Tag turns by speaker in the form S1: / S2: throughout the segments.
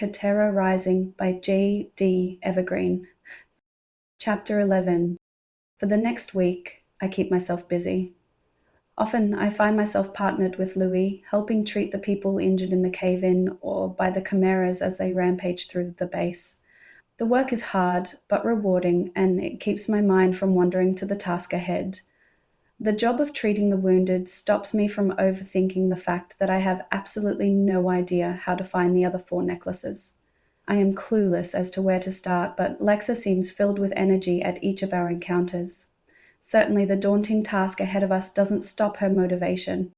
S1: Katera Rising by J.D. Evergreen. Chapter 11. For the next week, I keep myself busy. Often I find myself partnered with Louis, helping treat the people injured in the cave-in or by the chimeras as they rampage through the base. The work is hard, but rewarding, and it keeps my mind from wandering to the task ahead. The job of treating the wounded stops me from overthinking the fact that I have absolutely no idea how to find the other 4 necklaces. I am clueless as to where to start, but Lexa seems filled with energy at each of our encounters. Certainly the daunting task ahead of us doesn't stop her motivation.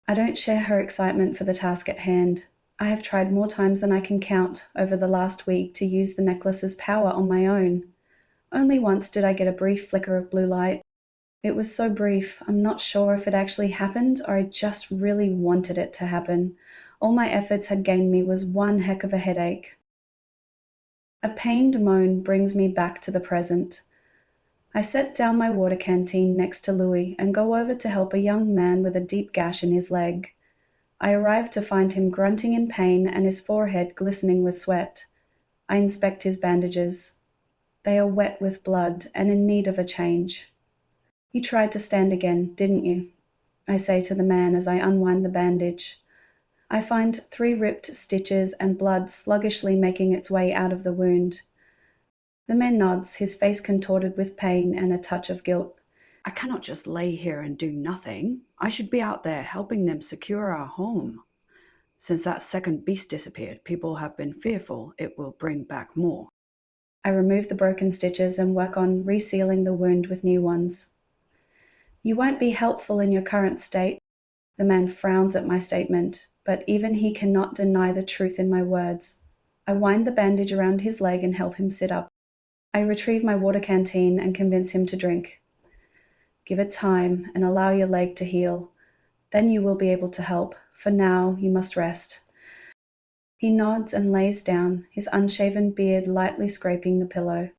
S1: I don't share her excitement for the task at hand. I have tried more times than I can count over the last week to use the necklace's power on my own. Only once did I get a brief flicker of blue light. It was so brief, I'm not sure if it actually happened or I just really wanted it to happen. All my efforts had gained me was one heck of a headache. A pained moan brings me back to the present. I set down my water canteen next to Louis and go over to help a young man with a deep gash in his leg. I arrive to find him grunting in pain and his forehead glistening with sweat. I inspect his bandages. They are wet with blood and in need of a change. You tried to stand again, didn't you? I say to the man as I unwind the bandage. I find 3 ripped stitches and blood sluggishly making its way out of the wound. The man nods, his face contorted with pain and a touch of guilt.
S2: I cannot just lay here and do nothing. I should be out there helping them secure our home. Since that second beast disappeared, people have been fearful it will bring back more.
S1: I remove the broken stitches and work on resealing the wound with new ones. You won't be helpful in your current state. The man frowns at my statement, but even he cannot deny the truth in my words. I wind the bandage around his leg and help him sit up. I retrieve my water canteen and convince him to drink. Give it time and allow your leg to heal. Then you will be able to help. For now, you must rest. He nods and lays down, his unshaven beard lightly scraping the pillow.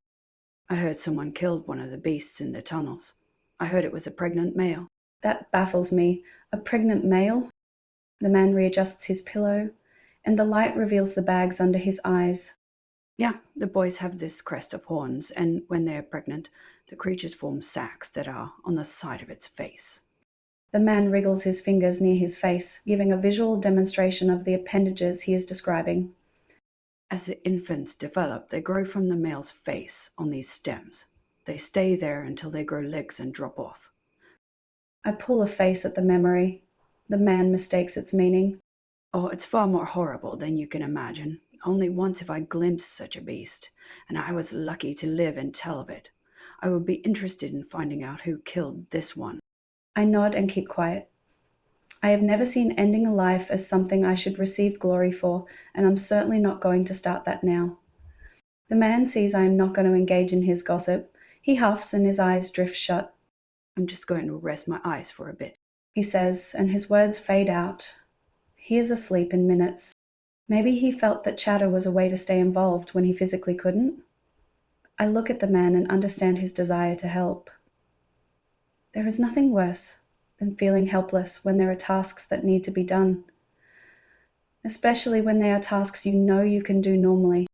S2: I heard someone killed one of the beasts in the tunnels. I heard it was a pregnant male.
S1: That baffles me. A pregnant male? The man readjusts his pillow, and the light reveals the bags under his eyes.
S2: Yeah, the boys have this crest of horns, and when they are pregnant, the creatures form sacs that are on the side of its face.
S1: The man wriggles his fingers near his face, giving a visual demonstration of the appendages he is describing.
S2: As the infants develop, they grow from the male's face on these stems. They stay there until they grow legs and drop off.
S1: I pull a face at the memory. The man mistakes its meaning.
S2: Oh, it's far more horrible than you can imagine. Only once have I glimpsed such a beast, and I was lucky to live and tell of it. I would be interested in finding out who killed this one.
S1: I nod and keep quiet. I have never seen ending a life as something I should receive glory for, and I'm certainly not going to start that now. The man sees I am not going to engage in his gossip. He huffs and his eyes drift shut.
S2: I'm just going to rest my eyes for a bit,
S1: he says, and his words fade out. He is asleep in minutes. Maybe he felt that chatter was a way to stay involved when he physically couldn't. I look at the man and understand his desire to help. There is nothing worse than feeling helpless when there are tasks that need to be done, especially when they are tasks you know you can do normally.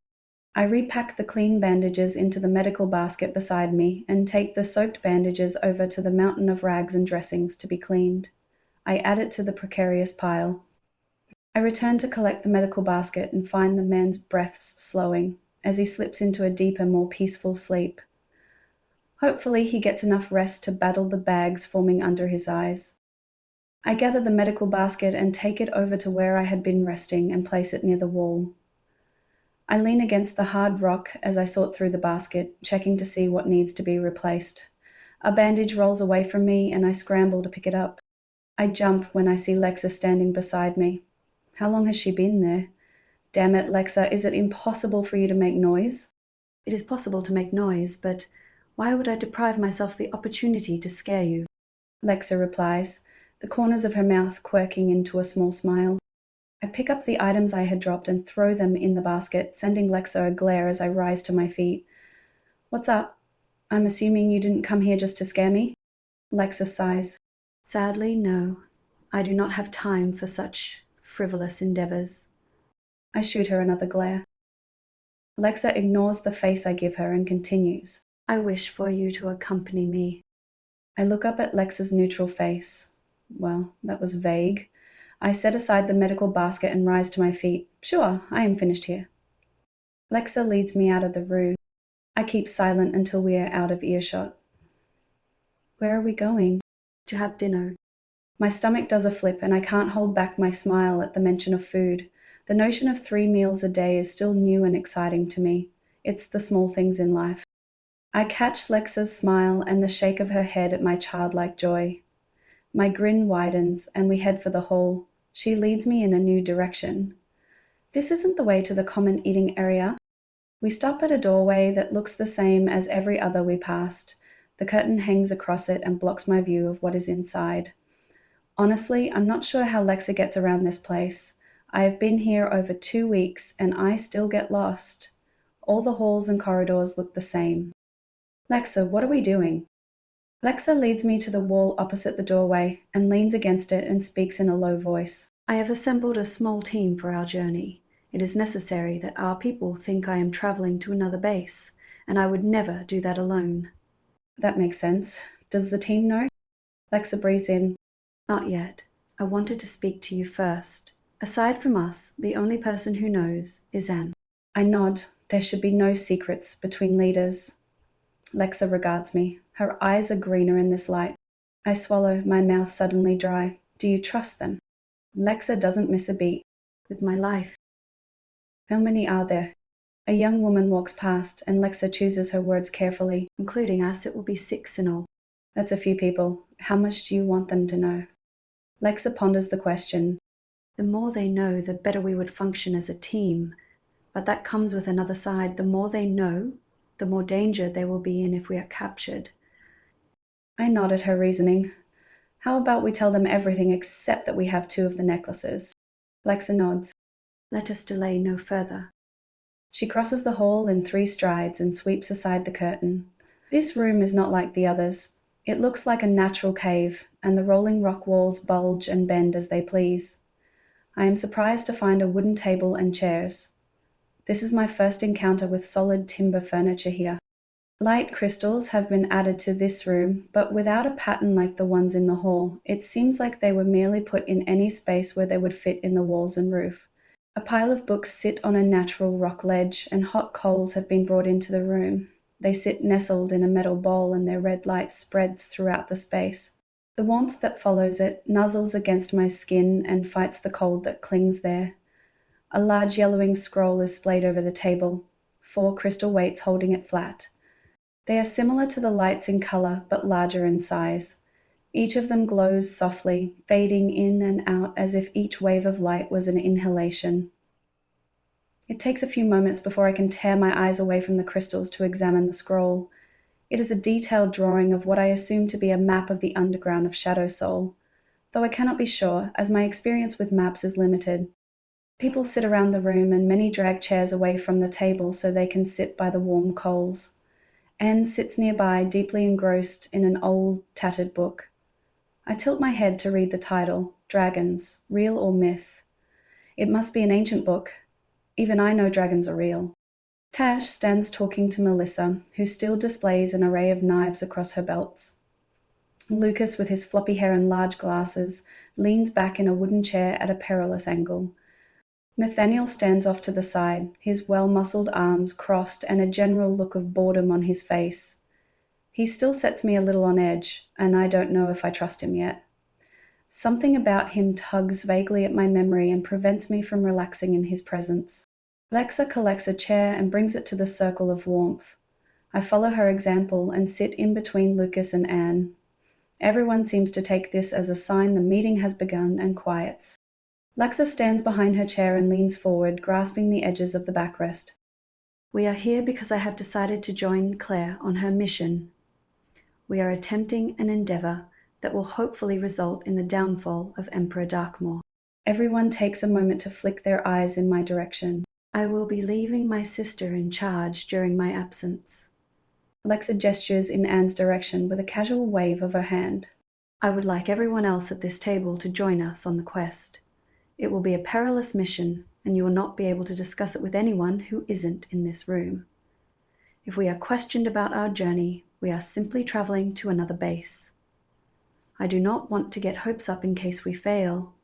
S1: I repack the clean bandages into the medical basket beside me and take the soaked bandages over to the mountain of rags and dressings to be cleaned. I add it to the precarious pile. I return to collect the medical basket and find the man's breaths slowing as he slips into a deeper, more peaceful sleep. Hopefully he gets enough rest to battle the bags forming under his eyes. I gather the medical basket and take it over to where I had been resting and place it near the wall. I lean against the hard rock as I sort through the basket, checking to see what needs to be replaced. A bandage rolls away from me and I scramble to pick it up. I jump when I see Lexa standing beside me. How long has she been there? Damn it, Lexa, is it impossible for you to make noise?
S3: It is possible to make noise, but why would I deprive myself the opportunity to scare you?
S1: Lexa replies, the corners of her mouth quirking into a small smile. I pick up the items I had dropped and throw them in the basket, sending Lexa a glare as I rise to my feet. What's up? I'm assuming you didn't come here just to scare me? Lexa sighs.
S3: Sadly, no. I do not have time for such frivolous endeavors.
S1: I shoot her another glare. Lexa ignores the face I give her and continues.
S3: I wish for you to accompany me.
S1: I look up at Lexa's neutral face. Well, that was vague. I set aside the medical basket and rise to my feet. Sure, I am finished here. Lexa leads me out of the room. I keep silent until we are out of earshot. Where are we going?
S3: To have dinner.
S1: My stomach does a flip and I can't hold back my smile at the mention of food. The notion of 3 meals a day is still new and exciting to me. It's the small things in life. I catch Lexa's smile and the shake of her head at my childlike joy. My grin widens and we head for the hall. She leads me in a new direction. This isn't the way to the common eating area. We stop at a doorway that looks the same as every other we passed. The curtain hangs across it and blocks my view of what is inside. Honestly, I'm not sure how Lexa gets around this place. I have been here over 2 weeks and I still get lost. All the halls and corridors look the same. Lexa, what are we doing? Lexa leads me to the wall opposite the doorway and leans against it and speaks in a low voice.
S3: I have assembled a small team for our journey. It is necessary that our people think I am traveling to another base, and I would never do that alone.
S1: That makes sense. Does the team know? Lexa breathes in.
S3: Not yet. I wanted to speak to you first. Aside from us, the only person who knows is Anne.
S1: I nod. There should be no secrets between leaders. Lexa regards me. Her eyes are greener in this light. I swallow, my mouth suddenly dry. Do you trust them? Lexa doesn't miss a beat.
S3: With my life.
S1: How many are there? A young woman walks past and Lexa chooses her words carefully.
S3: Including us, it will be 6 in all.
S1: That's a few people. How much do you want them to know? Lexa ponders the question.
S3: The more they know, the better we would function as a team. But that comes with another side. The more they know, the more danger they will be in if we are captured.
S1: I nod at her reasoning. How about we tell them everything except that we have 2 of the necklaces? Lexa nods.
S3: Let us delay no further.
S1: She crosses the hall in 3 strides and sweeps aside the curtain. This room is not like the others. It looks like a natural cave, and the rolling rock walls bulge and bend as they please. I am surprised to find a wooden table and chairs. This is my first encounter with solid timber furniture here. Light crystals have been added to this room, but without a pattern like the ones in the hall. It seems like they were merely put in any space where they would fit in the walls and roof. A pile of books sit on a natural rock ledge, and hot coals have been brought into the room. They sit nestled in a metal bowl and their red light spreads throughout the space. The warmth that follows it nuzzles against my skin and fights the cold that clings there. A large yellowing scroll is splayed over the table, 4 crystal weights holding it flat. They are similar to the lights in color, but larger in size. Each of them glows softly, fading in and out as if each wave of light was an inhalation. It takes a few moments before I can tear my eyes away from the crystals to examine the scroll. It is a detailed drawing of what I assume to be a map of the underground of Shadow Soul, though I cannot be sure, as my experience with maps is limited. People sit around the room and many drag chairs away from the table so they can sit by the warm coals. Anne sits nearby, deeply engrossed in an old, tattered book. I tilt my head to read the title, Dragons, Real or Myth. It must be an ancient book. Even I know dragons are real. Tash stands talking to Melissa, who still displays an array of knives across her belts. Lucas, with his floppy hair and large glasses, leans back in a wooden chair at a perilous angle. Nathaniel stands off to the side, his well-muscled arms crossed and a general look of boredom on his face. He still sets me a little on edge, and I don't know if I trust him yet. Something about him tugs vaguely at my memory and prevents me from relaxing in his presence. Lexa collects a chair and brings it to the circle of warmth. I follow her example and sit in between Lucas and Anne. Everyone seems to take this as a sign the meeting has begun and quiets. Lexa stands behind her chair and leans forward, grasping the edges of the backrest.
S3: We are here because I have decided to join Claire on her mission. We are attempting an endeavor that will hopefully result in the downfall of Emperor Darkmor.
S1: Everyone takes a moment to flick their eyes in my direction.
S3: I will be leaving my sister in charge during my absence.
S1: Lexa gestures in Anne's direction with a casual wave of her hand.
S3: I would like everyone else at this table to join us on the quest. It will be a perilous mission, and you will not be able to discuss it with anyone who isn't in this room. If we are questioned about our journey, we are simply traveling to another base. I do not want to get hopes up in case we fail.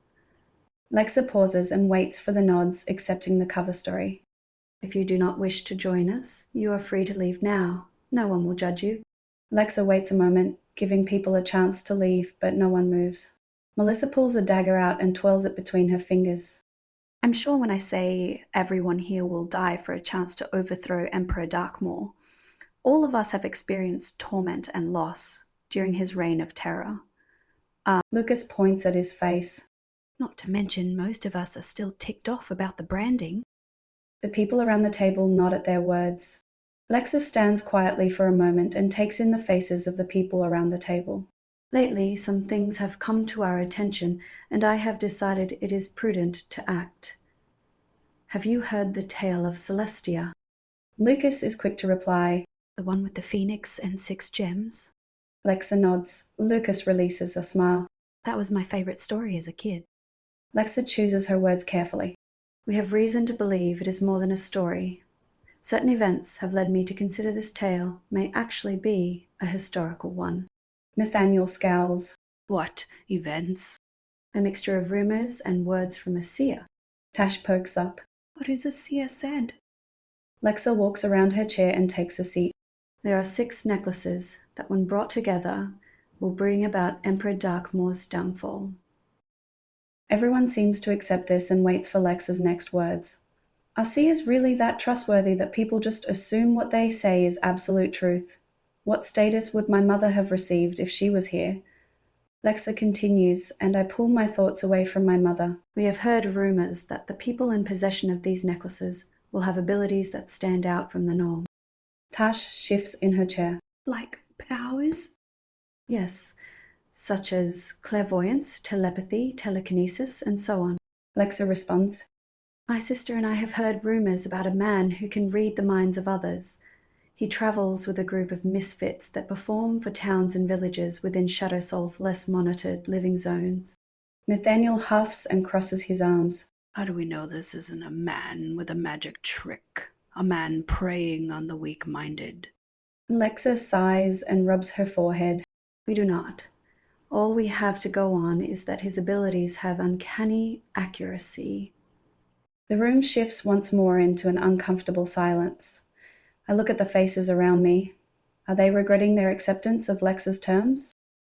S1: Lexa pauses and waits for the nods, accepting the cover story.
S3: If you do not wish to join us, you are free to leave now. No one will judge you.
S1: Lexa waits a moment, giving people a chance to leave, but no one moves. Melissa pulls a dagger out and twirls it between her fingers.
S3: I'm sure when I say everyone here will die for a chance to overthrow Emperor Darkmor, all of us have experienced torment and loss during his reign of terror.
S1: Lucas points at his face.
S3: Not to mention, most of us are still ticked off about the branding.
S1: The people around the table nod at their words. Lexa stands quietly for a moment and takes in the faces of the people around the table.
S3: Lately, some things have come to our attention, and I have decided it is prudent to act. Have you heard the tale of Celestia?
S1: Lucas is quick to reply.
S3: The one with the phoenix and 6 gems?
S1: Lexa nods. Lucas releases a smile.
S3: That was my favorite story as a kid.
S1: Lexa chooses her words carefully.
S3: We have reason to believe it is more than a story. Certain events have led me to consider this tale may actually be a historical one.
S1: Nathaniel scowls.
S2: What events?
S3: A mixture of rumors and words from a seer.
S1: Tash perks up.
S3: What is a seer said?
S1: Lexa walks around her chair and takes a seat.
S3: There are 6 necklaces that, when brought together, will bring about Emperor Darkmor's downfall.
S1: Everyone seems to accept this and waits for Lexa's next words. Are seers really that trustworthy that people just assume what they say is absolute truth? What status would my mother have received if she was here? Lexa continues, and I pull my thoughts away from my mother.
S3: We have heard rumors that the people in possession of these necklaces will have abilities that stand out from the norm.
S1: Tash shifts in her chair.
S3: Like powers? Yes, such as clairvoyance, telepathy, telekinesis, and so on.
S1: Lexa responds.
S3: My sister and I have heard rumors about a man who can read the minds of others. He travels with a group of misfits that perform for towns and villages within Shadow Soul's less monitored living zones.
S1: Nathaniel huffs and crosses his arms.
S2: How do we know this isn't a man with a magic trick? A man preying on the weak-minded?
S1: Lexa sighs and rubs her forehead.
S3: We do not. All we have to go on is that his abilities have uncanny accuracy.
S1: The room shifts once more into an uncomfortable silence. I look at the faces around me. Are they regretting their acceptance of Lexa's terms?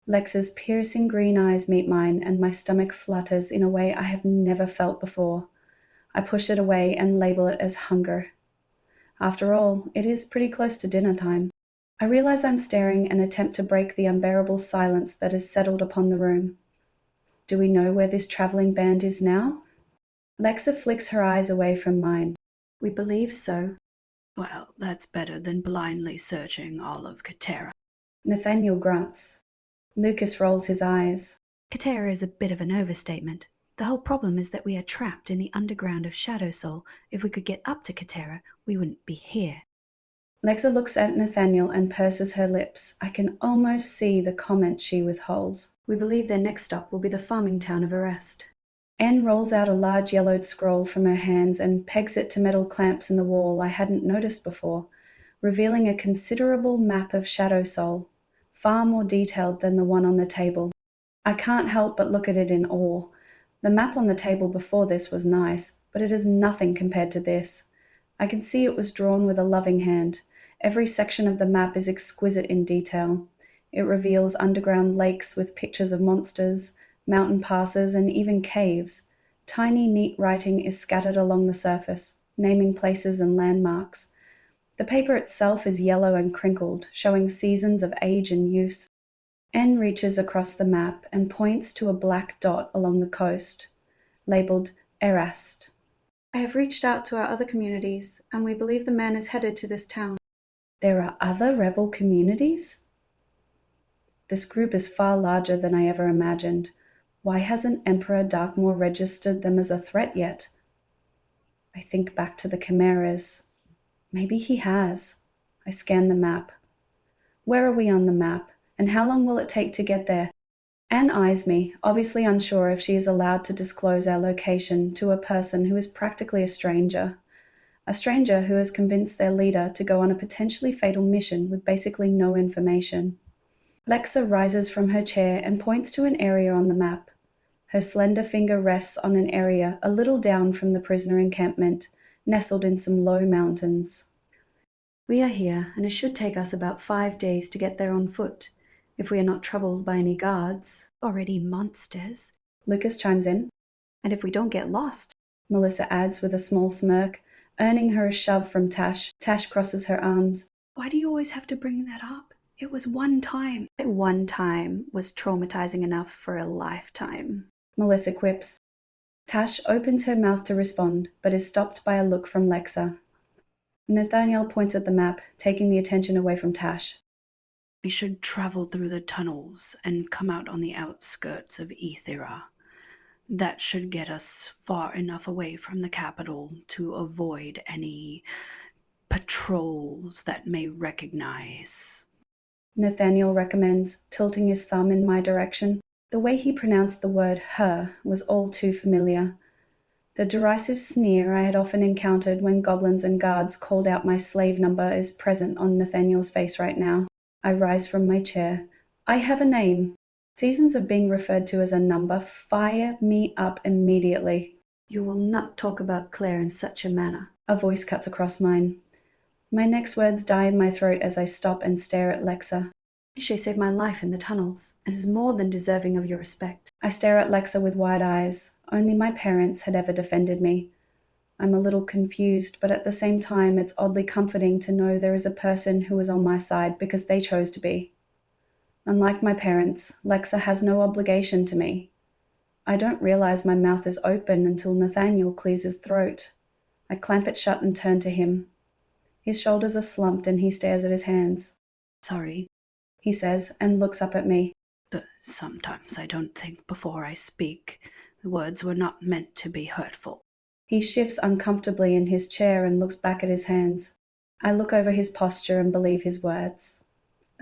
S1: Lexa's piercing green eyes meet mine, and my stomach flutters in a way I have never felt before. I push it away and label it as hunger. After all, it is pretty close to dinner time. I realize I'm staring and attempt to break the unbearable silence that has settled upon the room. Do we know where this traveling band is now? Lexa flicks her eyes away from mine.
S3: We believe so.
S2: Well, that's better than blindly searching all of Katera.
S1: Nathaniel grunts. Lucas rolls his eyes.
S3: Katera is a bit of an overstatement. The whole problem is that we are trapped in the underground of Shadow Soul. If we could get up to Katera, we wouldn't be here.
S1: Lexa looks at Nathaniel and purses her lips. I can almost see the comment she withholds.
S3: We believe their next stop will be the farming town of Arrest.
S1: Anne rolls out a large yellowed scroll from her hands and pegs it to metal clamps in the wall I hadn't noticed before, revealing a considerable map of Shadow Soul, far more detailed than the one on the table. I can't help but look at it in awe. The map on the table before this was nice, but it is nothing compared to this. I can see it was drawn with a loving hand. Every section of the map is exquisite in detail. It reveals underground lakes with pictures of monsters, mountain passes, and even caves. Tiny, neat writing is scattered along the surface, naming places and landmarks. The paper itself is yellow and crinkled, showing seasons of age and use. Anne reaches across the map and points to a black dot along the coast, labeled Erast.
S3: I have reached out to our other communities, and we believe the man is headed to this town.
S1: There are other rebel communities? This group is far larger than I ever imagined. Why hasn't Emperor Darkmor registered them as a threat yet? I think back to the chimeras. Maybe he has. I scan the map. Where are we on the map, and how long will it take to get there? Anne eyes me, obviously unsure if she is allowed to disclose our location to a person who is practically a stranger who has convinced their leader to go on a potentially fatal mission with basically no information. Lexa rises from her chair and points to an area on the map. Her slender finger rests on an area a little down from the prisoner encampment, nestled in some low mountains.
S3: We are here, and it should take us about 5 days to get there on foot, if we are not troubled by any guards.
S2: Already monsters.
S1: Lucas chimes in.
S2: And if we don't get lost,
S1: Melissa adds with a small smirk, earning her a shove from Tash. Tash crosses her arms.
S2: Why do you always have to bring that up? It was one time. That one time was traumatizing enough for a lifetime.
S1: Melissa quips. Tash opens her mouth to respond, but is stopped by a look from Lexa. Nathaniel points at the map, taking the attention away from Tash.
S2: We should travel through the tunnels and come out on the outskirts of Ethera. That should get us far enough away from the capital to avoid any patrols that may recognize.
S1: Nathaniel recommends, tilting his thumb in my direction. The way he pronounced the word her was all too familiar. The derisive sneer I had often encountered when goblins and guards called out my slave number is present on Nathaniel's face right now. I rise from my chair. I have a name. Seasons of being referred to as a number fire me up immediately.
S3: You will not talk about Claire in such a manner.
S1: A voice cuts across mine. My next words die in my throat as I stop and stare at Lexa.
S3: She saved my life in the tunnels, and is more than deserving of your respect.
S1: I stare at Lexa with wide eyes. Only my parents had ever defended me. I'm a little confused, but at the same time it's oddly comforting to know there is a person who is on my side because they chose to be. Unlike my parents, Lexa has no obligation to me. I don't realize my mouth is open until Nathaniel clears his throat. I clamp it shut and turn to him. His shoulders are slumped and he stares at his hands.
S2: Sorry,
S1: he says, and looks up at me.
S2: But sometimes I don't think before I speak. The words were not meant to be hurtful.
S1: He shifts uncomfortably in his chair and looks back at his hands. I look over his posture and believe his words.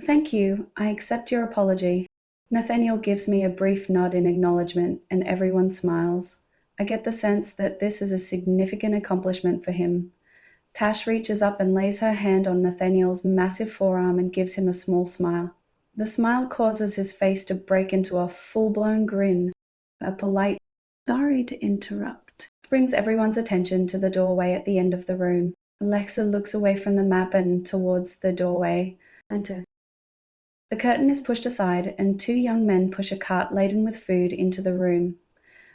S1: Thank you. I accept your apology. Nathaniel gives me a brief nod in acknowledgement, and everyone smiles. I get the sense that this is a significant accomplishment for him. Tash reaches up and lays her hand on Nathaniel's massive forearm and gives him a small smile. The smile causes his face to break into a full-blown grin. A polite, "Sorry to interrupt," brings everyone's attention to the doorway at the end of the room. Lexa looks away from the map and towards the doorway.
S3: Enter.
S1: The curtain is pushed aside, and two young men push a cart laden with food into the room.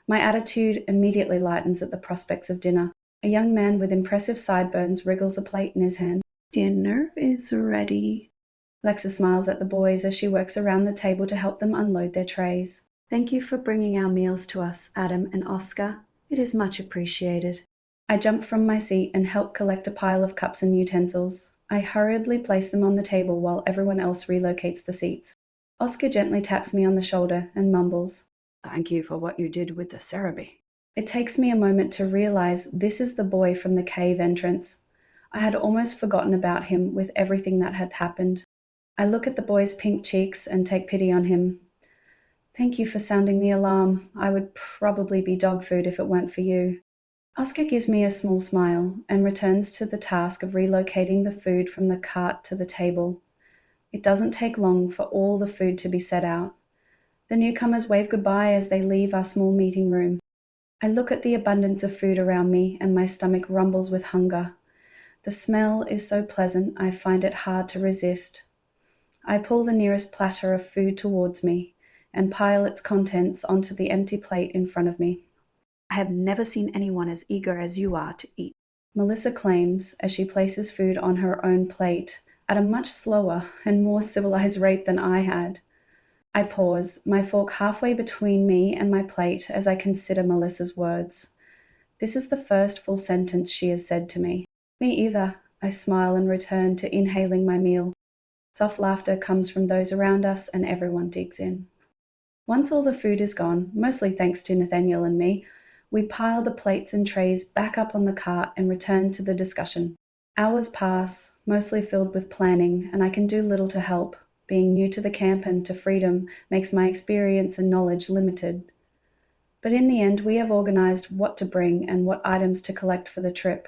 S1: My attitude immediately lightens at the prospects of dinner. A young man with impressive sideburns wriggles a plate in his hand.
S2: Dinner is ready.
S1: Lexa smiles at the boys as she works around the table to help them unload their trays.
S3: Thank you for bringing our meals to us, Adam and Oscar. It is much appreciated.
S1: I jump from my seat and help collect a pile of cups and utensils. I hurriedly place them on the table while everyone else relocates the seats. Oscar gently taps me on the shoulder and mumbles,
S2: Thank you for what you did with the Cerebi.
S1: It takes me a moment to realize this is the boy from the cave entrance. I had almost forgotten about him with everything that had happened. I look at the boy's pink cheeks and take pity on him. Thank you for sounding the alarm. I would probably be dog food if it weren't for you. Oscar gives me a small smile and returns to the task of relocating the food from the cart to the table. It doesn't take long for all the food to be set out. The newcomers wave goodbye as they leave our small meeting room. I look at the abundance of food around me and my stomach rumbles with hunger. The smell is so pleasant I find it hard to resist. I pull the nearest platter of food towards me and pile its contents onto the empty plate in front of me.
S2: I have never seen anyone as eager as you are to eat.
S1: Melissa claims as she places food on her own plate at a much slower and more civilized rate than I had. I pause, my fork halfway between me and my plate as I consider Melissa's words. This is the first full sentence she has said to me. Me either. I smile and return to inhaling my meal. Soft laughter comes from those around us and everyone digs in. Once all the food is gone, mostly thanks to Nathaniel and me, we pile the plates and trays back up on the cart and return to the discussion. Hours pass, mostly filled with planning, and I can do little to help, being new to the camp and to freedom makes my experience and knowledge limited. But in the end, we have organized what to bring and what items to collect for the trip.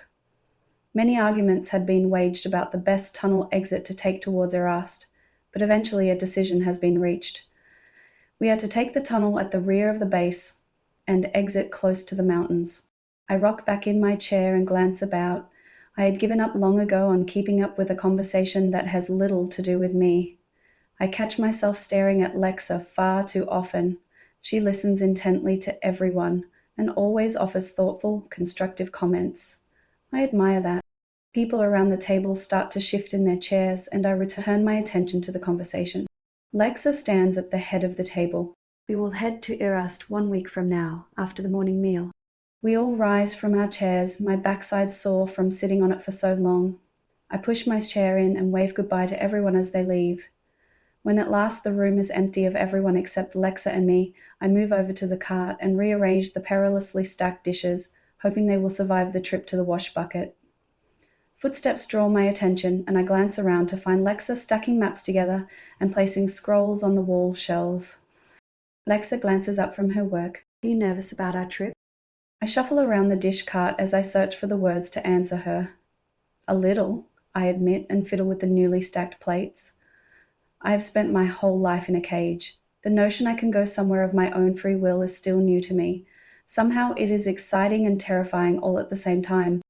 S1: Many arguments had been waged about the best tunnel exit to take towards Erast, but eventually a decision has been reached. We are to take the tunnel at the rear of the base and exit close to the mountains. I rock back in my chair and glance about. I had given up long ago on keeping up with a conversation that has little to do with me. I catch myself staring at Lexa far too often. She listens intently to everyone and always offers thoughtful, constructive comments. I admire that. People around the table start to shift in their chairs, and I return my attention to the conversation. Lexa stands at the head of the table.
S3: We will head to Irast 1 week from now, after the morning meal.
S1: We all rise from our chairs, my backside sore from sitting on it for so long. I push my chair in and wave goodbye to everyone as they leave. When at last the room is empty of everyone except Lexa and me, I move over to the cart and rearrange the perilously stacked dishes, hoping they will survive the trip to the wash bucket. Footsteps draw my attention, and I glance around to find Lexa stacking maps together and placing scrolls on the wall shelf. Lexa glances up from her work.
S3: Are you nervous about our trip?
S1: I shuffle around the dish cart as I search for the words to answer her. A little, I admit, and fiddle with the newly stacked plates. I have spent my whole life in a cage. The notion I can go somewhere of my own free will is still new to me. Somehow it is exciting and terrifying all at the same time.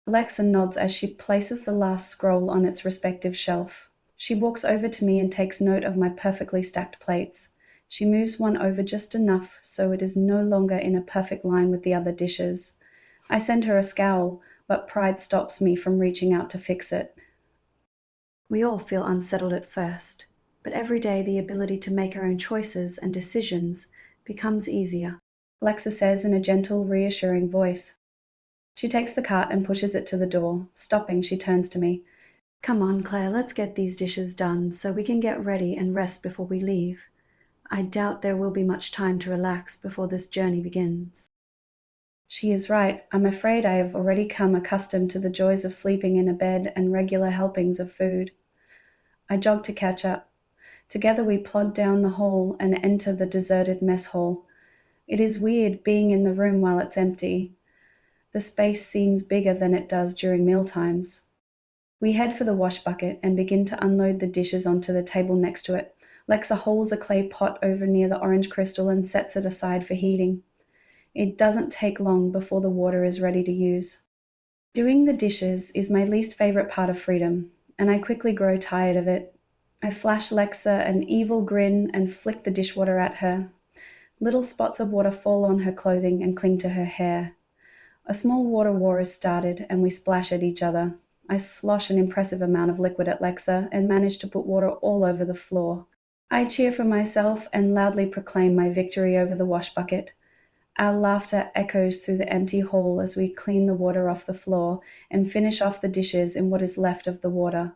S1: Lexa nods as she places the last scroll on its respective shelf. She walks over to me and takes note of my perfectly stacked plates. She moves one over just enough so it is no longer in a perfect line with the other dishes. I send her a scowl, but pride stops me from reaching out to fix it.
S3: We all feel unsettled at first, but every day the ability to make our own choices and decisions becomes easier.
S1: Lexa says in a gentle, reassuring voice. She takes the cart and pushes it to the door. Stopping, she turns to me.
S3: Come on, Claire, let's get these dishes done so we can get ready and rest before we leave. I doubt there will be much time to relax before this journey begins.
S1: She is right. I'm afraid I have already come accustomed to the joys of sleeping in a bed and regular helpings of food. I jog to catch up. Together we plod down the hall and enter the deserted mess hall. It is weird being in the room while it's empty. The space seems bigger than it does during mealtimes. We head for the wash bucket and begin to unload the dishes onto the table next to it. Lexa hauls a clay pot over near the orange crystal and sets it aside for heating. It doesn't take long before the water is ready to use. Doing the dishes is my least favorite part of freedom, and I quickly grow tired of it. I flash Lexa an evil grin and flick the dishwater at her. Little spots of water fall on her clothing and cling to her hair. A small water war is started, and we splash at each other. I slosh an impressive amount of liquid at Lexa and manage to put water all over the floor. I cheer for myself and loudly proclaim my victory over the wash bucket. Our laughter echoes through the empty hall as we clean the water off the floor and finish off the dishes in what is left of the water.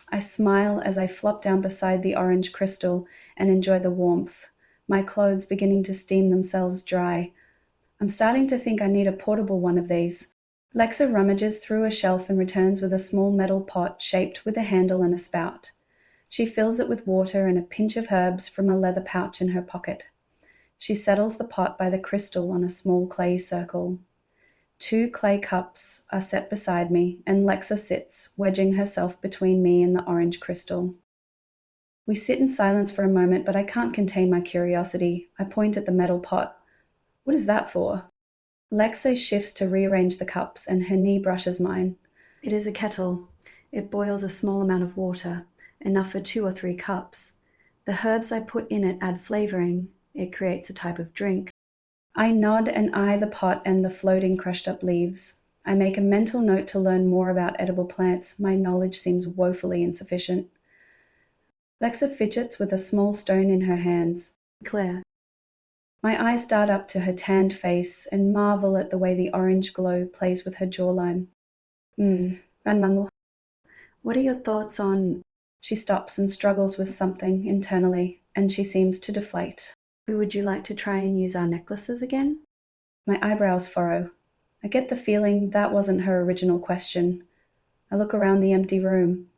S1: I smile as I flop down beside the orange crystal and enjoy the warmth, my clothes beginning to steam themselves dry. I'm starting to think I need a portable one of these. Lexa rummages through a shelf and returns with a small metal pot shaped with a handle and a spout. She fills it with water and a pinch of herbs from a leather pouch in her pocket. She settles the pot by the crystal on a small clay circle. 2 clay cups are set beside me, and Lexa sits, wedging herself between me and the orange crystal. We sit in silence for a moment, but I can't contain my curiosity. I point at the metal pot. What is that for? Lexa shifts to rearrange the cups, and her knee brushes mine.
S3: It is a kettle. It boils a small amount of water, enough for 2 or 3 cups. The herbs I put in it add flavoring. It creates a type of drink.
S1: I nod and eye the pot and the floating crushed up leaves. I make a mental note to learn more about edible plants. My knowledge seems woefully insufficient. Lexa fidgets with a small stone in her hands.
S3: Claire.
S1: My eyes dart up to her tanned face and marvel at the way the orange glow plays with her jawline.
S3: What are your thoughts on...
S1: She stops and struggles with something internally, and she seems to deflate.
S3: Would you like to try and use our necklaces again?
S1: My eyebrows furrow. I get the feeling that wasn't her original question. I look around the empty room.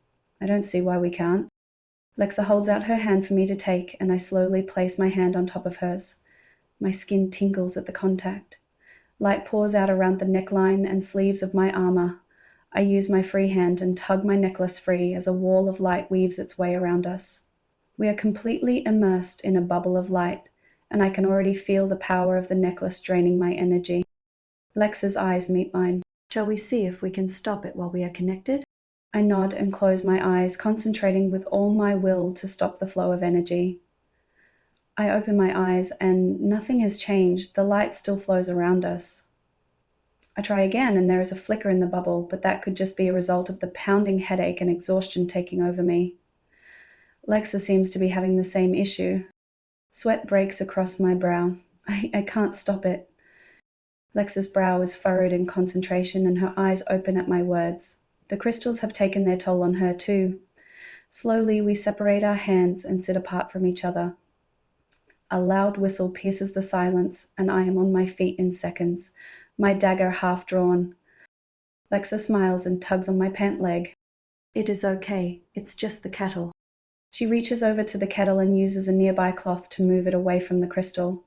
S1: I don't see why we can't. Lexa holds out her hand for me to take, and I slowly place my hand on top of hers. My skin tingles at the contact. Light pours out around the neckline and sleeves of my armor. I use my free hand and tug my necklace free as a wall of light weaves its way around us. We are completely immersed in a bubble of light, and I can already feel the power of the necklace draining my energy. Lexa's eyes meet mine.
S3: Shall we see if we can stop it while we are connected?
S1: I nod and close my eyes, concentrating with all my will to stop the flow of energy. I open my eyes and nothing has changed. The light still flows around us. I try again and there is a flicker in the bubble, but that could just be a result of the pounding headache and exhaustion taking over me. Lexa seems to be having the same issue. Sweat breaks across my brow. I can't stop it. Lexa's brow is furrowed in concentration and her eyes open at my words. The crystals have taken their toll on her too. Slowly we separate our hands and sit apart from each other. A loud whistle pierces the silence, and I am on my feet in seconds, my dagger half drawn. Lexa smiles and tugs on my pant leg.
S3: It is okay. It's just the kettle.
S1: She reaches over to the kettle and uses a nearby cloth to move it away from the crystal.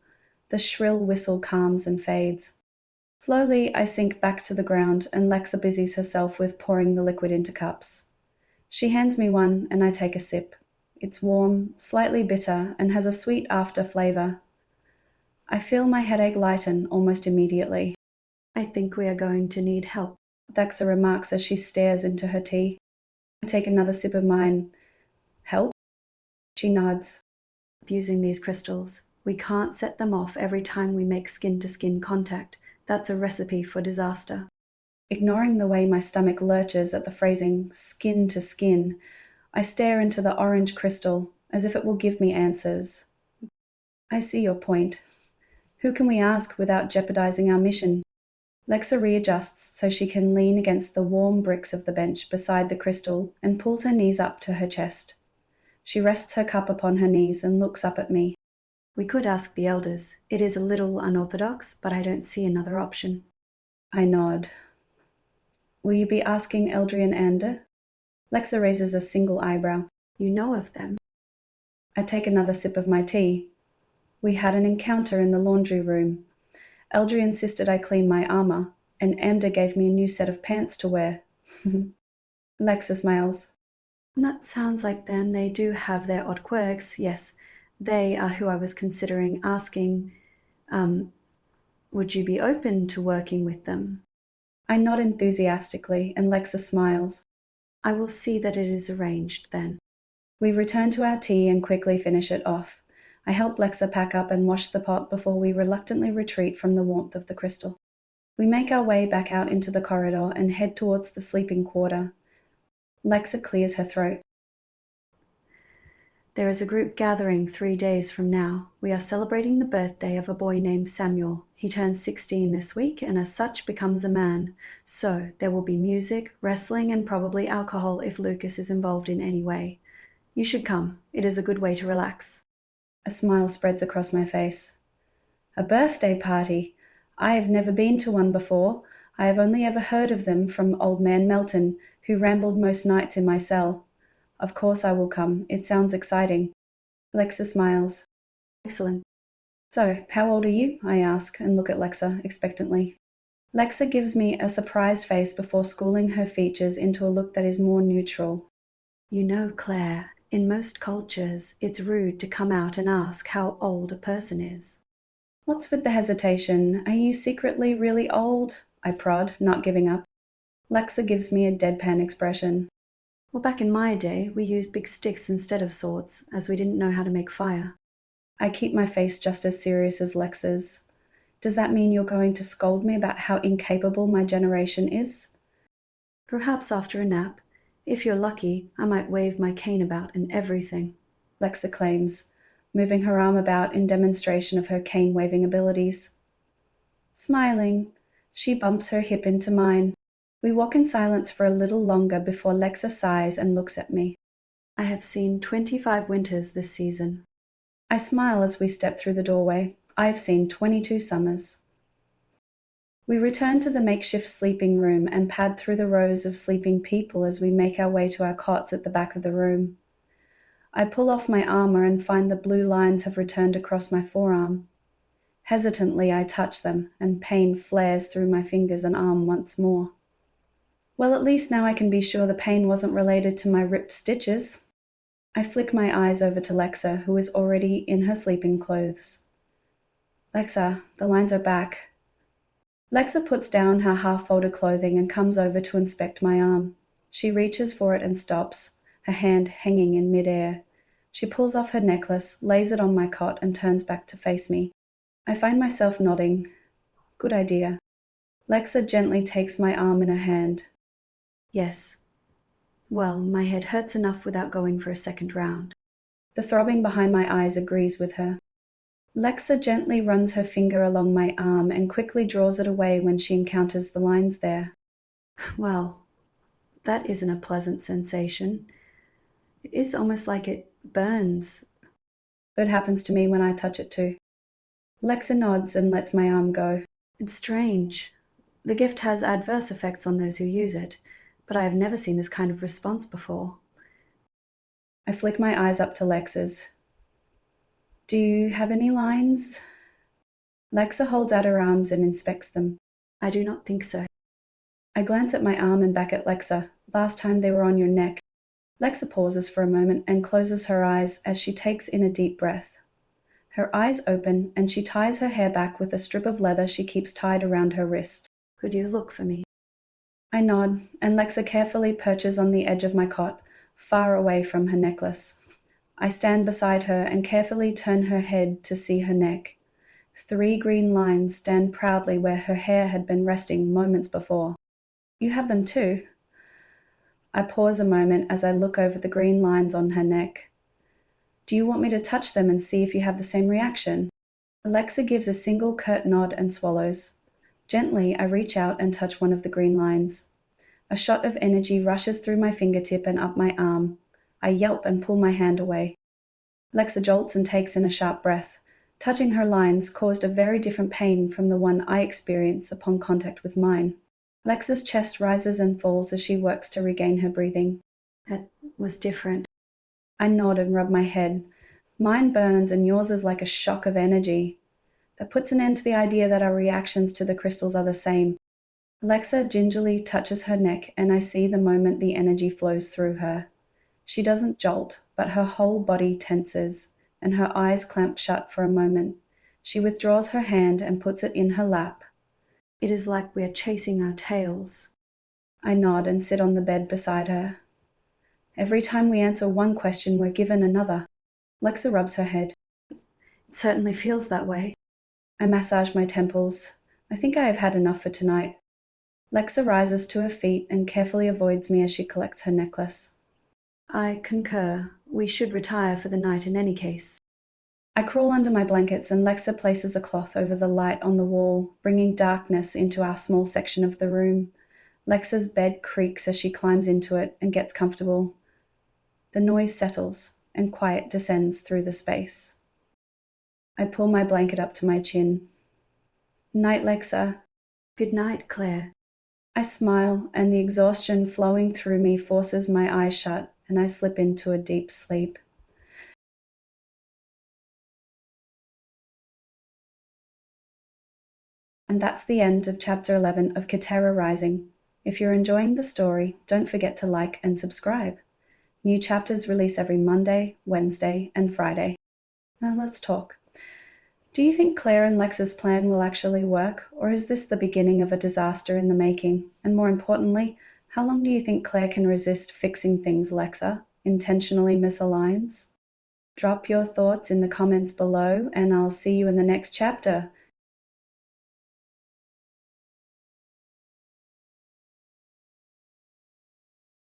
S1: The shrill whistle calms and fades. Slowly, I sink back to the ground, and Lexa busies herself with pouring the liquid into cups. She hands me one, and I take a sip. It's warm, slightly bitter, and has a sweet after flavor. I feel my headache lighten almost immediately.
S3: I think we are going to need help,
S1: Lexa remarks as she stares into her tea. I take another sip of mine. Help? She nods.
S3: using these crystals. We can't set them off every time we make skin-to-skin contact. That's a recipe for disaster.
S1: Ignoring the way my stomach lurches at the phrasing skin to skin, I stare into the orange crystal as if it will give me answers. I see your point. Who can we ask without jeopardizing our mission? Lexa readjusts so she can lean against the warm bricks of the bench beside the crystal and pulls her knees up to her chest. She rests her cup upon her knees and looks up at me.
S3: We could ask the elders. It is a little unorthodox, but I don't see another option.
S1: I nod. Will you be asking Eldry and Ander? Lexa raises a single eyebrow.
S3: You know of them?
S1: I take another sip of my tea. We had an encounter in the laundry room. Eldry insisted I clean my armor, and Ander gave me a new set of pants to wear. Lexa smiles.
S3: That sounds like them. They do have their odd quirks. Yes, they are who I was considering asking. Would you be open to working with them?
S1: I nod enthusiastically, and Lexa smiles.
S3: I will see that it is arranged then.
S1: We return to our tea and quickly finish it off. I help Lexa pack up and wash the pot before we reluctantly retreat from the warmth of the crystal. We make our way back out into the corridor and head towards the sleeping quarter. Lexa clears her throat.
S3: There is a group gathering 3 days from now. We are celebrating the birthday of a boy named Samuel. He turns 16 this week and as such becomes a man. So there will be music, wrestling, and probably alcohol if Lucas is involved in any way. You should come. It is a good way to relax.
S1: A smile spreads across my face. A birthday party? I have never been to one before. I have only ever heard of them from old man Melton, who rambled most nights in my cell. Of course I will come. It sounds exciting. Lexa smiles.
S3: Excellent.
S1: So, how old are you? I ask and look at Lexa expectantly. Lexa gives me a surprised face before schooling her features into a look that is more neutral.
S3: You know, Claire, in most cultures, it's rude to come out and ask how old a person is.
S1: What's with the hesitation? Are you secretly really old? I prod, not giving up. Lexa gives me a deadpan expression.
S3: Well, back in my day, we used big sticks instead of swords, as we didn't know how to make fire.
S1: I keep my face just as serious as Lexa's. Does that mean you're going to scold me about how incapable my generation is?
S3: Perhaps after a nap. If you're lucky, I might wave my cane about and everything,
S1: Lexa claims, moving her arm about in demonstration of her cane-waving abilities. Smiling, she bumps her hip into mine. We walk in silence for a little longer before Lexa sighs and looks at me.
S3: I have seen 25 winters this season.
S1: I smile as we step through the doorway. I've seen 22 summers. We return to the makeshift sleeping room and pad through the rows of sleeping people as we make our way to our cots at the back of the room. I pull off my armor and find the blue lines have returned across my forearm. Hesitantly, I touch them, and pain flares through my fingers and arm once more. Well, at least now I can be sure the pain wasn't related to my ripped stitches. I flick my eyes over to Lexa, who is already in her sleeping clothes. Lexa, the lines are back. Lexa puts down her half-folded clothing and comes over to inspect my arm. She reaches for it and stops, her hand hanging in midair. She pulls off her necklace, lays it on my cot, and turns back to face me. I find myself nodding. Good idea. Lexa gently takes my arm in her hand.
S3: Yes. Well, my head hurts enough without going for a second round.
S1: The throbbing behind my eyes agrees with her. Lexa gently runs her finger along my arm and quickly draws it away when she encounters the lines there.
S3: Well, that isn't a pleasant sensation. It is almost like it burns.
S1: It happens to me when I touch it too. Lexa nods and lets my arm go.
S3: It's strange. The gift has adverse effects on those who use it, but I have never seen this kind of response before.
S1: I flick my eyes up to Lexa's. Do you have any lines? Lexa holds out her arms and inspects them.
S3: I do not think so.
S1: I glance at my arm and back at Lexa. Last time they were on your neck. Lexa pauses for a moment and closes her eyes as she takes in a deep breath. Her eyes open and she ties her hair back with a strip of leather she keeps tied around her wrist.
S3: Could you look for me?
S1: I nod, and Lexa carefully perches on the edge of my cot, far away from her necklace. I stand beside her and carefully turn her head to see her neck. 3 green lines stand proudly where her hair had been resting moments before. You have them too. I pause a moment as I look over the green lines on her neck. Do you want me to touch them and see if you have the same reaction? Alexa gives a single curt nod and swallows. Gently, I reach out and touch one of the green lines. A shot of energy rushes through my fingertip and up my arm. I yelp and pull my hand away. Lexa jolts and takes in a sharp breath. Touching her lines caused a very different pain from the one I experience upon contact with mine. Lexa's chest rises and falls as she works to regain her breathing.
S3: That was different.
S1: I nod and rub my head. Mine burns and yours is like a shock of energy. That puts an end to the idea that our reactions to the crystals are the same. Lexa gingerly touches her neck and I see the moment the energy flows through her. She doesn't jolt, but her whole body tenses, and her eyes clamp shut for a moment. She withdraws her hand and puts it in her lap.
S3: It is like we are chasing our tails.
S1: I nod and sit on the bed beside her. Every time we answer one question, we're given another. Lexa rubs her head.
S3: It certainly feels that way.
S1: I massage my temples. I think I have had enough for tonight. Lexa rises to her feet and carefully avoids me as she collects her necklace.
S3: I concur. We should retire for the night in any case.
S1: I crawl under my blankets and Lexa places a cloth over the light on the wall, bringing darkness into our small section of the room. Lexa's bed creaks as she climbs into it and gets comfortable. The noise settles and quiet descends through the space. I pull my blanket up to my chin. Night, Lexa.
S3: Good night, Claire.
S1: I smile, and the exhaustion flowing through me forces my eyes shut, and I slip into a deep sleep. And that's the end of Chapter 11 of Katera Rising. If you're enjoying the story, don't forget to like and subscribe. New chapters release every Monday, Wednesday, and Friday. Now let's talk. Do you think Claire and Lexa's plan will actually work, or is this the beginning of a disaster in the making? And more importantly, how long do you think Claire can resist fixing things Lexa intentionally misaligns? Drop your thoughts in the comments below, and I'll see you in the next chapter.